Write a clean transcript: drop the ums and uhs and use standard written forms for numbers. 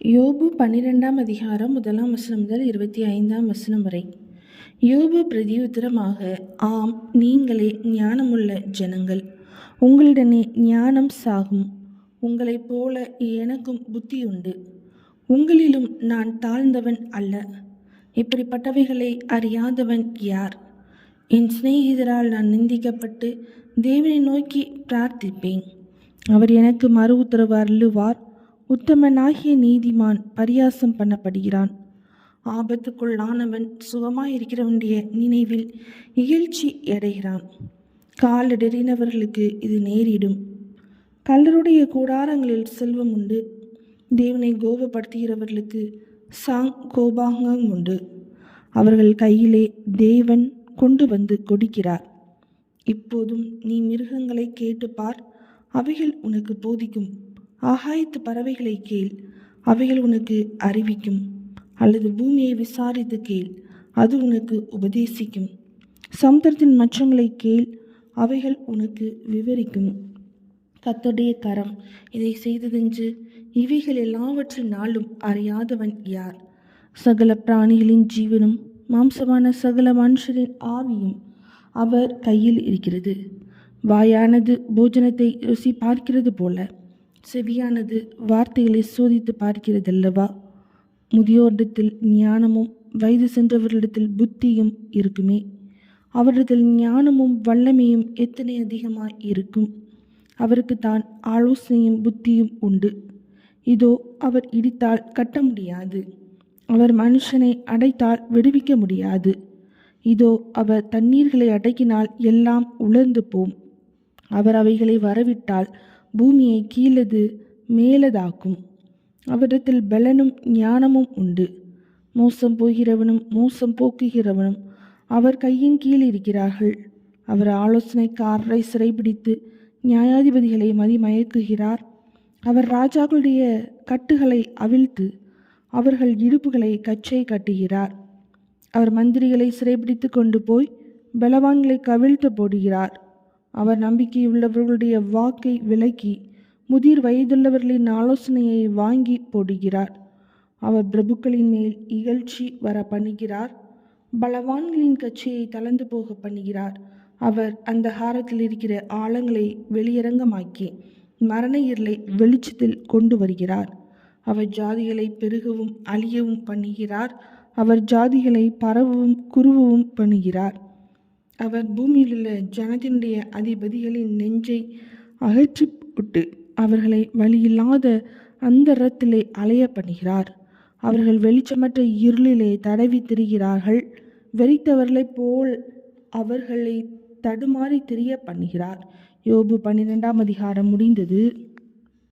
யோபு 12ஆம் அதிகாரம் 1ஆம் வசனம் முதல் 25ஆம் வசனம் வரை. யோபு பிரதியுத்தரமாக, ஆம், நீங்களே ஞானமுள்ள ஜனங்கள், உங்களிடனே ஞானம் சாகும். உங்களைப் போல எனக்கும் புத்தியுண்டு. உங்களிலும் நான் தாழ்ந்தவன் அல்ல. இப்படிப்பட்டவைகளை அறியாதவன் யார்? என் சிநேகிதரால் நான் நிந்திக்கப்பட்டு தேவனை நோக்கி பிரார்த்திப்பேன். அவர் எனக்கு மறு உத்தரவு அருளுவார். உத்தமனாகிய நீதிமான் பரியாசம் பண்ணப்படுகிறான். ஆபத்துக்குள்ளானவன் சுகமாயிருக்கிறவனுடைய நினைவில் இகழ்ச்சி அடைகிறான். காலிடறினவர்களுக்கு இது நேரிடும். கல்லருடைய கூடாரங்களில் செல்வம் உண்டு. தேவனை கோபப்படுத்துகிறவர்களுக்கு கோபாங்கம் உண்டு. அவர்கள் கையிலே தேவன் கொண்டு வந்து கொடுக்கிறார். இப்போதும் நீ மிருகங்களை கேட்டுப்பார், அவைகள் உனக்கு போதிக்கும். ஆகாயத்து பறவைகளை கேள், அவைகள் உனக்கு அறிவிக்கும். அல்லது பூமியை விசாரித்து கேள், அது உனக்கு உபதேசிக்கும். சமுத்திரத்தின் மச்சங்களை கேள், அவைகள் உனக்கு விவரிக்கும். கர்த்தருடைய கரம் இதை செய்ததென்று இவைகள் எல்லாவற்றினாலும் அறியாதவன் யார்? சகல பிராணிகளின் ஜீவனும் மாம்சமான சகல மனுஷரின் ஆவியும் அவர் கையில் இருக்கிறது. வாயானது போஜனத்தை ருசி பார்க்கிறது போல, செவியானது வார்த்தைகளை சோதித்து பார்க்கிறதல்லவா? முதியோரிடத்தில் ஞானமும் வயது சென்றவர்களிடத்தில் புத்தியும் இருக்குமே. அவரிடத்தில் ஞானமும் வல்லமையும் எத்தனை அதிகமாய் இருக்கும்! அவருக்கு தான் ஆலோசனையும் புத்தியும் உண்டு. இதோ, அவர் இடித்தால் கட்ட முடியாது, அவர் மனுஷனை அடைத்தால் விடுவிக்க முடியாது. இதோ, அவர் தண்ணீர்களை அடக்கினால் எல்லாம் உலர்ந்து போம். அவர் அவைகளை வரவிட்டால் பூமியை கீழது மேலதாக்கும். அவரிடத்தில் பலனும் ஞானமும் உண்டு. மோசம் போகிறவனும் மோசம் போக்குகிறவனும் அவர் கையின் கீழ் இருக்கிறார்கள். அவர் ஆலோசனைக்காரரை சிறைபிடித்து நியாயாதிபதிகளை மதிமயக்குகிறார். அவர் ராஜாக்களுடைய கட்டுகளை அவிழ்த்து அவர்கள் இடுப்புகளை கச்சை கட்டுகிறார். அவர் மந்திரிகளை சிறைபிடித்து கொண்டு போய் பலவான்களை கவிழ்த்து போடுகிறார். அவர் நம்பிக்கையுள்ளவர்களுடைய வாக்கை விலக்கி முதிர் வயதுள்ளவர்களின் ஆலோசனையை வாங்கி போடுகிறார். அவர் பிரபுக்களின் மேல் இகழ்ச்சி வர பண்ணுகிறார். பலவான்களின் கட்சியை தளர்ந்து போக பண்ணுகிறார். அவர் அந்த ஹாரத்தில் இருக்கிற ஆழங்களை வெளியரங்கமாக்கி மரண இருளை வெளிச்சத்தில் கொண்டு வருகிறார். அவர் ஜாதிகளை பெருகவும் அழியவும் பண்ணுகிறார். அவர் ஜாதிகளை பரவவும் குருவவும் பண்ணுகிறார். அவர் பூமியிலுள்ள ஜனத்தினுடைய அதிபதிகளின் நெஞ்சை அகற்றி போட்டு அவர்களை வழியில்லாத அந்தரத்திலே அலைய பண்ணுகிறார். அவர்கள் வெளிச்சமற்ற இருளிலே தடவி திரிகிறார்கள். வெறித்தவர்களைப் போல் அவர்களை தடுமாறி திரிய பண்ணுகிறார். யோபு 12ஆம் அதிகாரம் முடிந்தது.